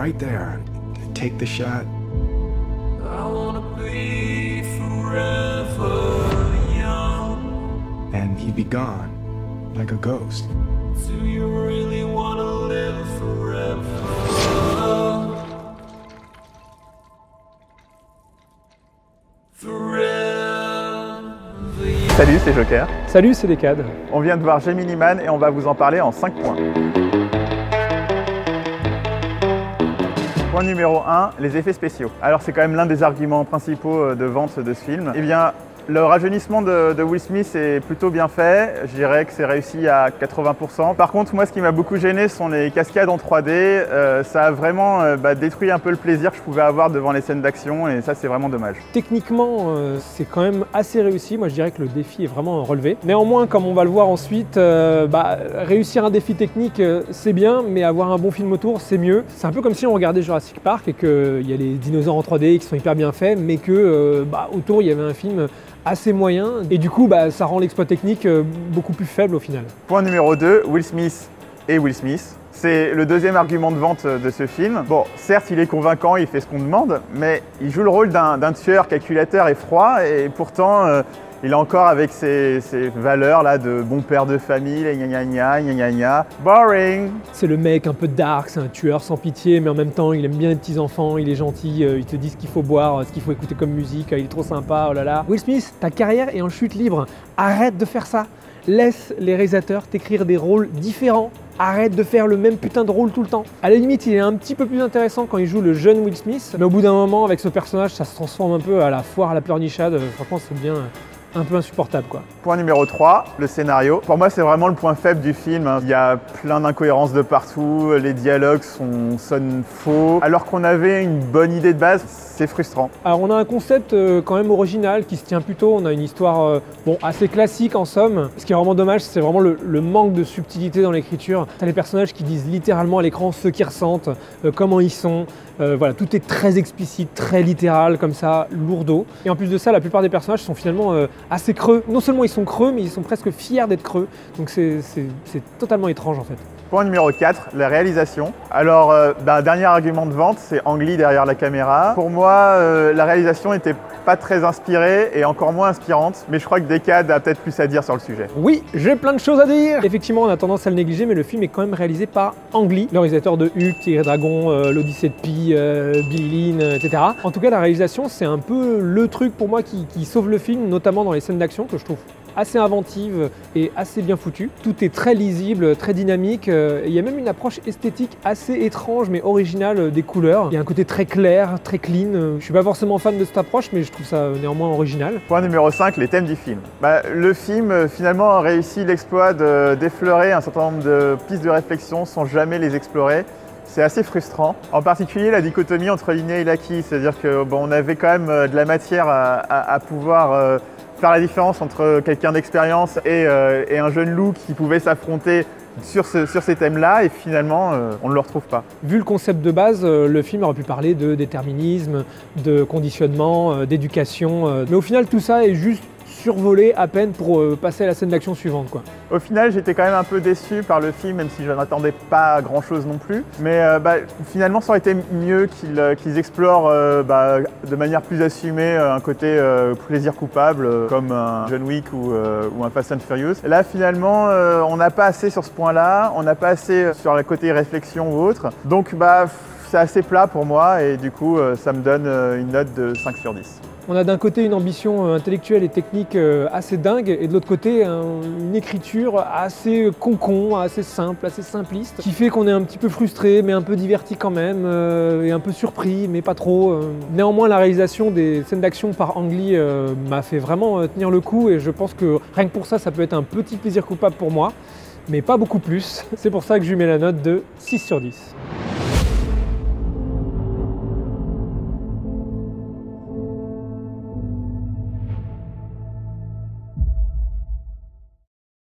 right there. Take the shot. I wanna be forever young. And he'd be gone, like a ghost. Do you really wanna live forever? Salut, c'est Joker. Salut, c'est Decade. On vient de voir Gemini Man et on va vous en parler en 5 points. Point numéro 1, les effets spéciaux. Alors c'est quand même l'un des arguments principaux de vente de ce film. Eh bien, le rajeunissement de Will Smith est plutôt bien fait, je dirais que c'est réussi à 80%. Par contre, moi ce qui m'a beaucoup gêné sont les cascades en 3D, ça a vraiment détruit un peu le plaisir que je pouvais avoir devant les scènes d'action et ça c'est vraiment dommage. Techniquement, c'est quand même assez réussi, moi je dirais que le défi est vraiment relevé. Néanmoins, comme on va le voir ensuite, réussir un défi technique c'est bien, mais avoir un bon film autour c'est mieux. C'est un peu comme si on regardait Jurassic Park et qu'il y a les dinosaures en 3D qui sont hyper bien faits, mais que autour il y avait un film assez moyen et du coup ça rend l'exploit technique beaucoup plus faible au final. Point numéro 2, Will Smith et Will Smith. C'est le deuxième argument de vente de ce film. Bon, certes il est convaincant, il fait ce qu'on demande, mais il joue le rôle d'un tueur calculateur et froid et pourtant il est encore avec ses valeurs là de bon père de famille, gna gna gna gna gna gna. Boring. C'est le mec un peu dark, c'est un tueur sans pitié, mais en même temps il aime bien les petits enfants, il est gentil, il te dit ce qu'il faut boire, ce qu'il faut écouter comme musique, il est trop sympa, oh là là. Will Smith, ta carrière est en chute libre, arrête de faire ça. Laisse les réalisateurs t'écrire des rôles différents. Arrête de faire le même putain de rôle tout le temps. À la limite, il est un petit peu plus intéressant quand il joue le jeune Will Smith, mais au bout d'un moment, avec ce personnage, ça se transforme un peu à la foire à la pleurnichade. Franchement, c'est bien un peu insupportable, quoi. Point numéro 3, le scénario. Pour moi, c'est vraiment le point faible du film. Il y a plein d'incohérences de partout, les dialogues sonnent faux. Alors qu'on avait une bonne idée de base, c'est frustrant. Alors on a un concept quand même original qui se tient plutôt. On a une histoire assez classique en somme. Ce qui est vraiment dommage, c'est vraiment le manque de subtilité dans l'écriture. T'as les personnages qui disent littéralement à l'écran ce qu'ils ressentent, comment ils sont. Voilà, tout est très explicite, très littéral, comme ça, lourdeau. Et en plus de ça, la plupart des personnages sont finalement assez creux. Non seulement ils sont creux, mais ils sont presque fiers d'être creux. Donc c'est totalement étrange en fait. Point numéro 4, la réalisation. Alors, dernier argument de vente, c'est Ang Lee derrière la caméra. Pour moi, la réalisation n'était pas très inspirée et encore moins inspirante, mais je crois que Decade a peut-être plus à dire sur le sujet. Oui, j'ai plein de choses à dire. Effectivement, on a tendance à le négliger, mais le film est quand même réalisé par Ang Lee, le réalisateur de Hulk, Tigre et Dragon, l'Odyssée de Pi, Billy Lynn, etc. En tout cas, la réalisation, c'est un peu le truc pour moi qui sauve le film, notamment dans les scènes d'action que je trouve assez inventive et assez bien foutue. Tout est très lisible, très dynamique. Il y a même une approche esthétique assez étrange mais originale des couleurs. Il y a un côté très clair, très clean. Je suis pas forcément fan de cette approche, mais je trouve ça néanmoins original. Point numéro 5, les thèmes du film. Le film finalement a réussi l'exploit d'effleurer un certain nombre de pistes de réflexion sans jamais les explorer. C'est assez frustrant. En particulier la dichotomie entre l'inné et l'acquis, c'est-à-dire que on avait quand même de la matière à pouvoir faire la différence entre quelqu'un d'expérience et un jeune loup qui pouvait s'affronter sur ces thèmes-là et finalement on ne le retrouve pas. Vu le concept de base, le film aurait pu parler de déterminisme, de conditionnement, d'éducation, mais au final tout ça est juste survolé à peine pour passer à la scène d'action suivante, quoi. Au final, j'étais quand même un peu déçu par le film, même si je n'attendais pas grand-chose non plus. Mais finalement, ça aurait été mieux qu'ils explorent de manière plus assumée un côté plaisir coupable, comme un John Wick ou un Fast and Furious. Et là, finalement, on n'a pas assez sur ce point-là, on n'a pas assez sur le côté réflexion ou autre. Donc, c'est assez plat pour moi et du coup, ça me donne une note de 5 sur 10. On a d'un côté une ambition intellectuelle et technique assez dingue et de l'autre côté une écriture assez concon, assez simple, assez simpliste qui fait qu'on est un petit peu frustré mais un peu diverti quand même et un peu surpris mais pas trop. Néanmoins la réalisation des scènes d'action par Ang Lee m'a fait vraiment tenir le coup et je pense que rien que pour ça, ça peut être un petit plaisir coupable pour moi mais pas beaucoup plus. C'est pour ça que je lui mets la note de 6 sur 10.